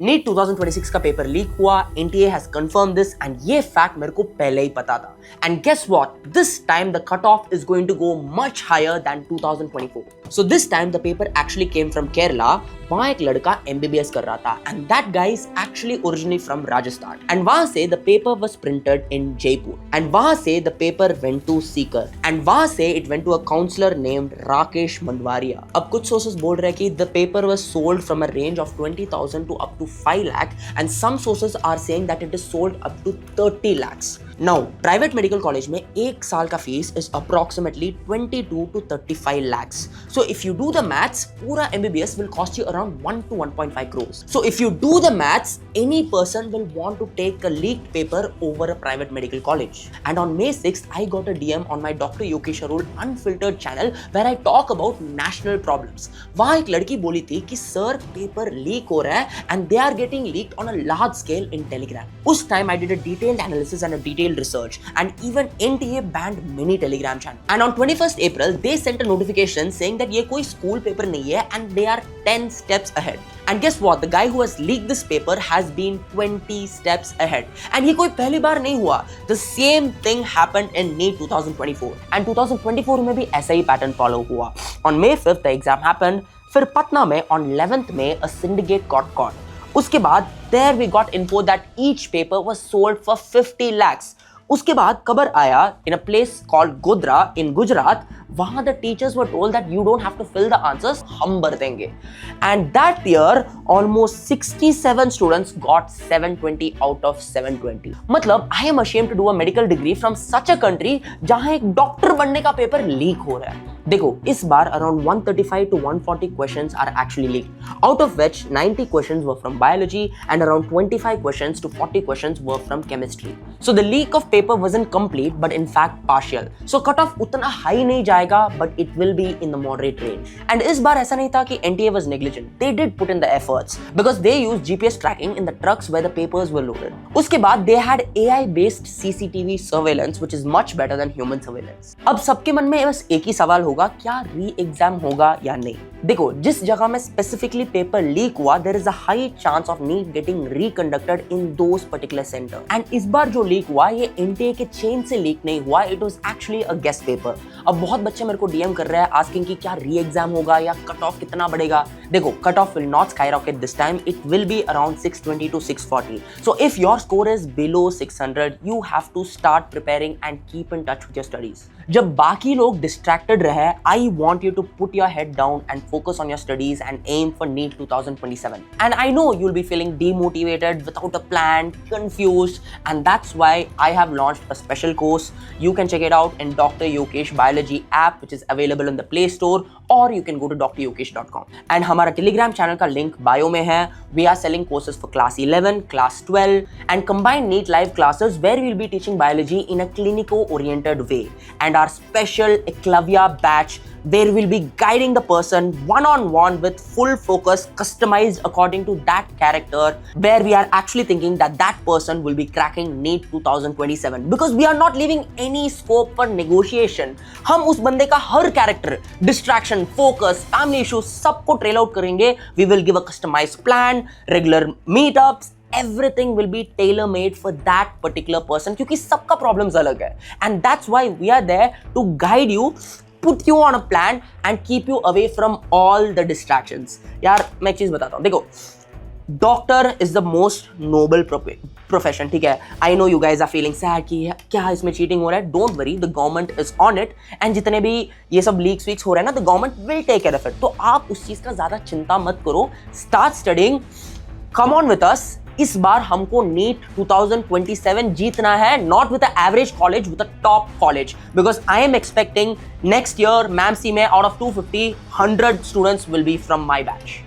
NEET 2026 का paper leak हुआ, NTA has confirm this and ये फैक्ट मेरे को पहले ही पता था. And guess what, this time the cut off is going to go much higher than 2024. So this time the paper actually came from Kerala. वहां एक लड़का एमबीबीएस कर रहा था and that guy is actually originally from Rajasthan. And वहां से the paper was printed in Jaipur and वहां से the paper went to Sikar and वहां से it went to a counsellor named Rakesh Mandwariya. अब कुछ सोर्सेस बोल रहे हैं कि the paper was sold from a range of 20,000 to up to 5 lakh and some sources are saying that it is sold up to 30 lakhs. Now, private medical college में एक साल का fees is approximately 22 to 35 lakhs. So if you do the maths, पूरा MBBS will cost you around 1 to 1.5 crores. So if you do the maths, any person will want to take a leaked paper over a private medical college. And on May 6th, I got a DM on my Dr. Yogesh Arul unfiltered channel where I talk about national problems. वहाँ एक लड़की बोली थी कि sir paper leak हो रहा है and they are getting leaked on a large scale in Telegram. उस time I did a detailed analysis and a detailed research and even NTA banned many Telegram channels. And on 21st April they sent a notification saying that ये कोई school paper नहीं है and they are 10 steps ahead. And guess what? The guy who has leaked this paper has been 20 steps ahead. And ये कोई पहली बार नहीं हुआ. The same thing happened in NEET 2024. And 2024 में भी ऐसा ही pattern follow हुआ. On May 5th the exam happened. फिर पटना में on 11th में a syndicate got caught. उसके बाद there we got info that each paper was sold for 50 lakhs. उसके बाद खबर आया in a place called Godhra in Gujarat. वहां the teachers were told that you don't have to fill the answers, हम भर देंगे. And that year almost 67 students got 720 out of 720. मतलब I am ashamed to do a medical degree from such a country जहां एक doctor बनने का paper leak हो रहा है. देखो इस बार around 135 to 140 questions are actually leaked, out of which 90 questions were from biology and around 25 questions to 40 questions were from chemistry. So the leak of paper wasn't complete but in fact partial. So cut off उतना high नहीं जाएगा but it will be in the moderate range. And इस बार ऐसा नहीं था कि NTA was negligent. They did put in the efforts because they used GPS tracking in the trucks where the papers were loaded. उसके बाद they had AI based CCTV surveillance which is much better than human surveillance. अब सबके मन में बस एक ही सवाल होगा, क्या री एग्जाम होगा या नहीं. देखो जिस जगह में स्पेसिफिकली पेपर लीक हुआ there is a high chance of NEET getting reconducted in those particular center. And इस बार जो लीक हुआ ये NTA के चेन से लीक नहीं हुआ, it was actually a guest paper. अब बहुत बच्चे मेरे को DM कर रहे हैं asking कि क्या री एग्जाम होगा या कट ऑफ कितना बढ़ेगा. देखो cut off will not skyrocket this time, it will be around 620 to 640. So if your score is below 600 you have to start preparing and keep in touch with your studies. जब बाकी लोग distracted रहे, I want you to put your head down and focus on your studies and aim for NEET 2027. And I know you'll be feeling demotivated, without a plan, confused, and that's why I have launched a special course. You can check it out in Dr. Yogesh Biology app which is available in the Play Store or you can go to dryogesh.com. And हमारा Telegram channel का link bio में है. We are selling courses for class 11, class 12 and combined NEET live classes where we'll be teaching biology in a clinico-oriented way. And our special Eklavya batch where we'll be guiding the person one-on-one with full focus customized according to that character, where we are actually thinking that that person will be cracking NEET 2027 because we are not leaving any scope for negotiation. हम उस बंदे का हर character, distraction, focus, family issues सबको trail out करेंगे. We will give a customized plan, regular meetups, everything will be tailor made for that particular person क्योंकि सबका problems अलग है. And that's why we are there to guide you, put you on a plan and keep you away from all the distractions. यार मैं एक चीज बताता हूँ, देखो doctor is the most noble profession, ठीक है. I know you guys are feeling sad कि क्या इसमें चीटिंग हो रहा है. Don't worry, the government is on it and जितने भी ये सब लीक्स वीक्स हो रहे हैं ना, the government will take care of it. तो आप उस चीज का ज्यादा चिंता मत करो. Start studying, come on with us. इस बार हमको NEET 2027 जीतना है, not with an average college, with a top college. Because I am expecting next year, MAMC में out of 250, 100 students will be from my batch.